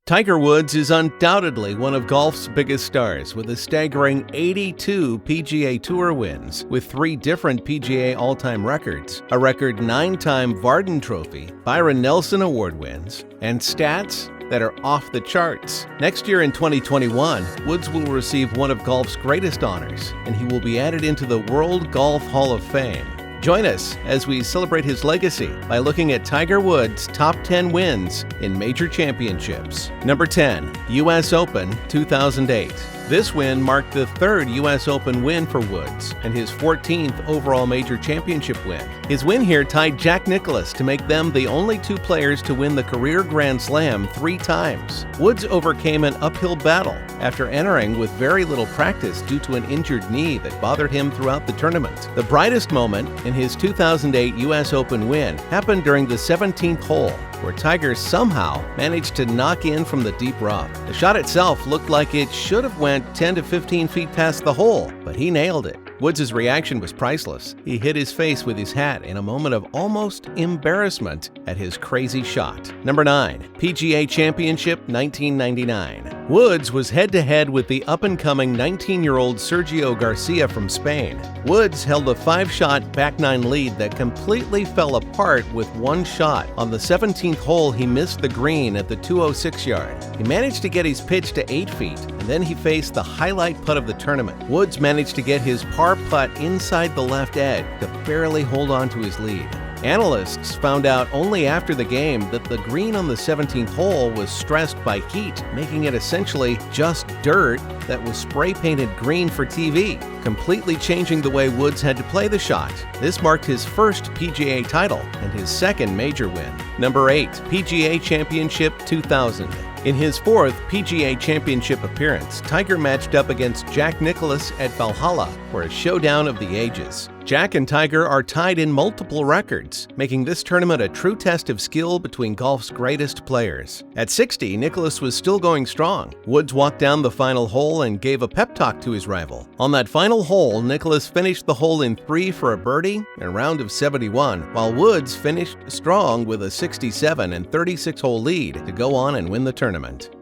Tiger Woods is undoubtedly one of golf's biggest stars, with a staggering 82 PGA Tour wins, with 3 different PGA all-time records, a record 9-time Varden Trophy, Byron Nelson Award wins, and stats that are off the charts. Next year in 2021, Woods will receive one of golf's greatest honors, and he will be added into the World Golf Hall of Fame. Join us as we celebrate his legacy by looking at Tiger Woods' top 10 wins in major championships. Number 10, U.S. Open 2008. This win marked the 3rd U.S. Open win for Woods and his 14th overall major championship win. His win here tied Jack Nicklaus to make them the only 2 players to win the career Grand Slam 3 times. Woods overcame an uphill battle after entering with very little practice due to an injured knee that bothered him throughout the tournament. The brightest moment in his 2008 U.S. Open win happened during the 17th hole, where Tiger somehow managed to knock in from the deep rough. The shot itself looked like it should have went 10 to 15 feet past the hole, but he nailed it. Woods' reaction was priceless. He hit his face with his hat in a moment of almost embarrassment at his crazy shot. Number 9, PGA Championship 1999. Woods was head-to-head with the up-and-coming 19-year-old Sergio Garcia from Spain. Woods held a 5-shot back 9 lead that completely fell apart with 1 shot. On the 17th hole, he missed the green at the 206 yard. He managed to get his pitch to 8 feet, and then he faced the highlight putt of the tournament. Woods managed to get his par putt inside the left edge to barely hold on to his lead. Analysts found out only after the game that the green on the 17th hole was stressed by heat, making it essentially just dirt that was spray-painted green for TV, completely changing the way Woods had to play the shot. This marked his first PGA title and his 2nd major win. Number 8, PGA Championship 2000. In his 4th PGA Championship appearance, Tiger matched up against Jack Nicklaus at Valhalla for a showdown of the ages. Jack and Tiger are tied in multiple records, making this tournament a true test of skill between golf's greatest players. At 60, Nicklaus was still going strong. Woods walked down the final hole and gave a pep talk to his rival. On that final hole, Nicklaus finished the hole in 3 for a birdie in a round of 71, while Woods finished strong with a 67 and 36-hole lead to go on and win the tournament.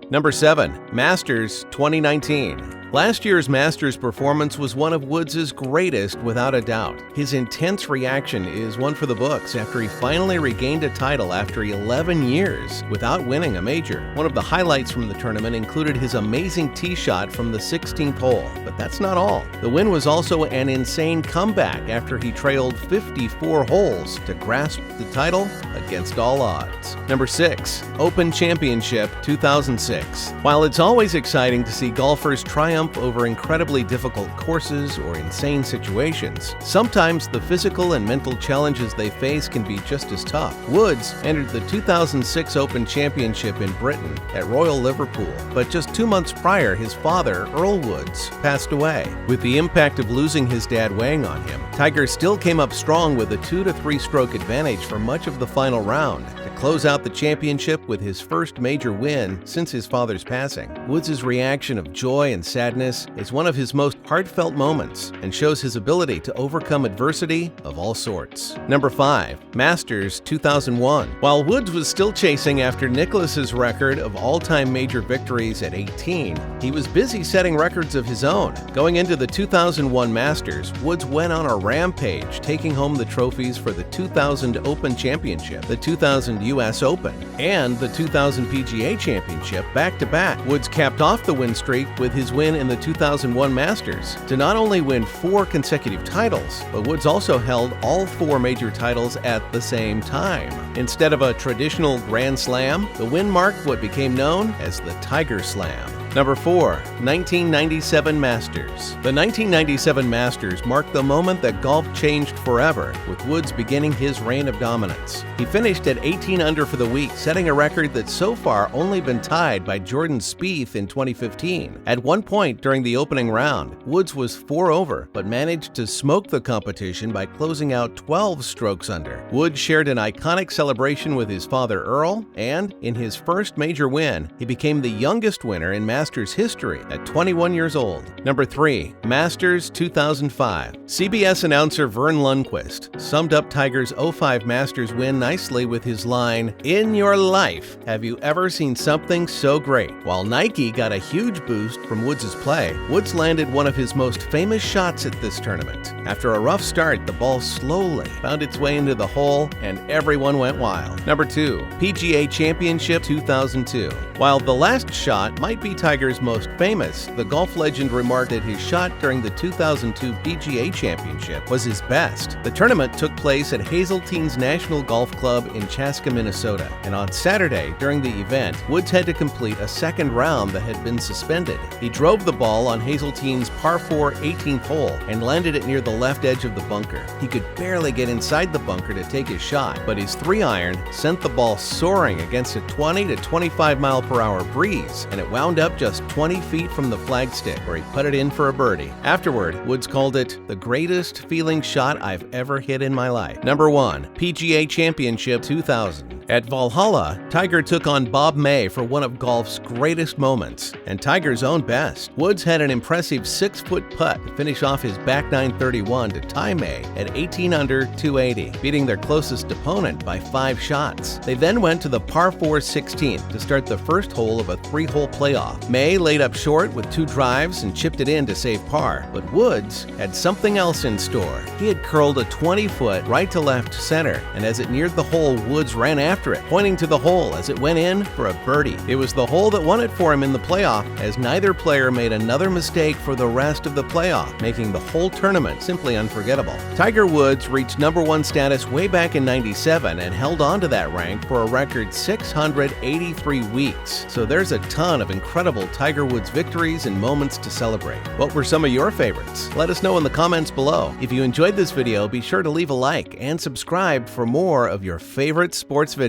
Number 7, Masters 2019. Last year's Masters performance was one of Woods' greatest without a doubt. His intense reaction is one for the books after he finally regained a title after 11 years without winning a major. One of the highlights from the tournament included his amazing tee shot from the 16th hole, but that's not all. The win was also an insane comeback after he trailed 54 holes to grasp the title against all odds. Number 6, Open Championship 2006. While it's always exciting to see golfers triumph over incredibly difficult courses or insane situations, sometimes the physical and mental challenges they face can be just as tough. Woods entered the 2006 Open Championship in Britain at Royal Liverpool, but just 2 months prior, his father, Earl Woods, passed away. With the impact of losing his dad weighing on him, Tiger still came up strong with a 2 to 3 stroke advantage for much of the final round to close out the championship with his first major win since his father's passing. Woods' reaction of joy and sadness is one of his most heartfelt moments and shows his ability to overcome adversity of all sorts. Number 5, Masters 2001. While Woods was still chasing after Nicklaus's record of all-time major victories at 18, he was busy setting records of his own. Going into the 2001 Masters, Woods went on a rampage, taking home the trophies for the 2000 Open Championship, the 2000 U.S. Open, and the 2000 PGA Championship back-to-back. Woods capped off the win streak with his win in the 2001 Masters to not only win 4 consecutive titles, but Woods also held all 4 major titles at the same time. Instead of a traditional Grand Slam, the win marked what became known as the Tiger Slam. Number 4, 1997 Masters. The 1997 Masters marked the moment that golf changed forever, with Woods beginning his reign of dominance. He finished at 18 under for the week, setting a record that's so far only been tied by Jordan Spieth in 2015. At one point during the opening round, Woods was 4 over, but managed to smoke the competition by closing out 12 strokes under. Woods shared an iconic celebration with his father Earl, and in his first major win, he became the youngest winner in Masters Masters history at 21 years old. Number 3. Masters 2005. CBS announcer Vern Lundquist summed up Tiger's '05 Masters win nicely with his line, "In your life, have you ever seen something so great?" While Nike got a huge boost from Woods' play, Woods landed one of his most famous shots at this tournament. After a rough start, the ball slowly found its way into the hole, and everyone went wild. Number 2. PGA Championship 2002. While the last shot might be Tiger's most famous, the golf legend remarked that his shot during the 2002 PGA Championship was his best. The tournament took place at Hazeltine's National Golf Club in Chaska, Minnesota, and on Saturday during the event, Woods had to complete a second round that had been suspended. He drove the ball on Hazeltine's par 4 18th hole and landed it near the left edge of the bunker. He could barely get inside the bunker to take his shot, but his 3-iron sent the ball soaring against a 20 to 25 mile-per-hour breeze, and it wound up just 20 feet from the flagstick, where he put it in for a birdie. Afterward, Woods called it the greatest feeling shot I've ever hit in my life. Number 1. PGA Championship 2000. At Valhalla, Tiger took on Bob May for one of golf's greatest moments, and Tiger's own best. Woods had an impressive 6-foot putt to finish off his back nine 31 to tie May at 18 under 280, beating their closest opponent by 5 shots. They then went to the par 4 16th to start the first hole of a 3-hole playoff. May laid up short with 2 drives and chipped it in to save par, but Woods had something else in store. He had curled a 20-foot right to left center, and as it neared the hole, Woods ran after it, pointing to the hole as it went in for a birdie. It was the hole that won it for him in the playoff, as neither player made another mistake for the rest of the playoff, making the whole tournament simply unforgettable. Tiger Woods reached number 1 status way back in '97 and held on to that rank for a record 683 weeks. So there's a ton of incredible Tiger Woods victories and moments to celebrate. What were some of your favorites? Let us know in the comments below. If you enjoyed this video, be sure to leave a like and subscribe for more of your favorite sports videos.